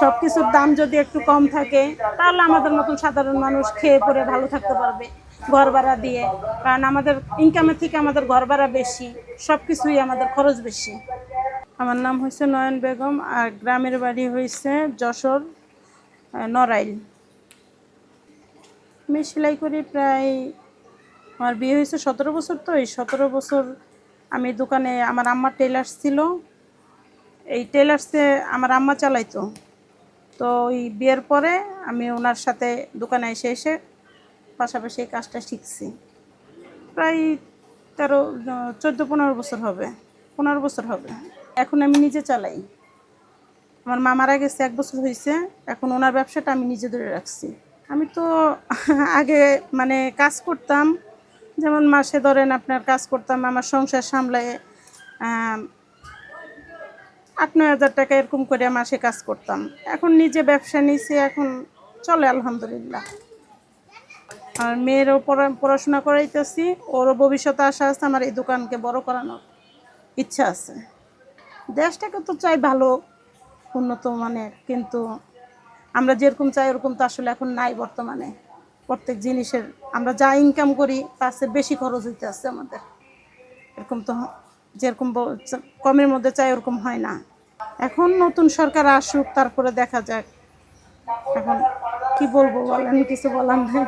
সব কিছুর দাম যদি একটু কম থাকে তাহলে আমাদের মতন সাধারণ মানুষ খেয়ে পরে ভালো থাকতে পারবে ঘর ভাড়া দিয়ে। কারণ আমাদের ইনকামের থেকে আমাদের ঘর ভাড়া বেশি, সব কিছুই আমাদের খরচ বেশি। আমার নাম হয়েছে নয়ন বেগম, আর গ্রামের বাড়ি হয়েছে যশোর নড়াইল। আমি সেলাই করি প্রায়, আমার বিয়ে হয়েছে 17 বছর। তো এই 17 বছর আমি দোকানে, আমার আম্মা টেলার্স ছিল, এই টেলার্সে আমার আম্মা চালাইতো। তো ওই বিয়ের পরে আমি ওনার সাথে দোকানে এসে এসে পাশাপাশি এই কাজটা শিখছি। প্রায় 14-15 বছর হবে, 15 বছর হবে। এখন আমি নিজে চালাই। আমার মা মারা গেছে 1 বছর হয়েছে, এখন ওনার ব্যবসাটা আমি নিজে ধরে রাখছি। আমি তো আগে মানে কাজ করতাম, যেমন মাসে ধরেন আপনার কাজ করতাম, আমার সংসার সামলায় 8-9 হাজার টাকা এরকম করে মাসে কাজ করতাম। এখন নিজে ব্যবসা নিয়েছি, এখন চলে আলহামদুলিল্লাহ। আর মেয়েরও পড়াশোনা করাইতেছি, ওরও ভবিষ্যতে আশা আছে আমার এই দোকানকে বড় করানোর ইচ্ছা আছে। দেশটাকে তো চাই ভালো, উন্নত মানের, কিন্তু আমরা যেরকম চাই ওরকম তো আসলে এখন নাই বর্তমানে। প্রত্যেক জিনিসের আমরা যা ইনকাম করি তার চেয়ে বেশি খরচ হইতে আছে আমাদের। এরকম তো যেরকম কমের মধ্যে চাই ওরকম হয় না। এখন নতুন সরকার আসুক, তারপরে দেখা যাক। এখন কি বলবো বলেন, কিছু বলার নেই।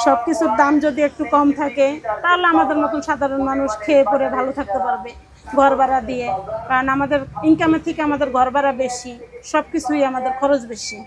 সব কিছুর দাম যদি একটু কম থাকে তাহলে আমাদের মতন সাধারণ মানুষ খেয়ে পরে ভালো থাকতে পারবে ঘর ভাড়া দিয়ে। কারণ আমাদের ইনকামের থেকে আমাদের ঘর ভাড়া বেশি, সব কিছুই আমাদের খরচ বেশি।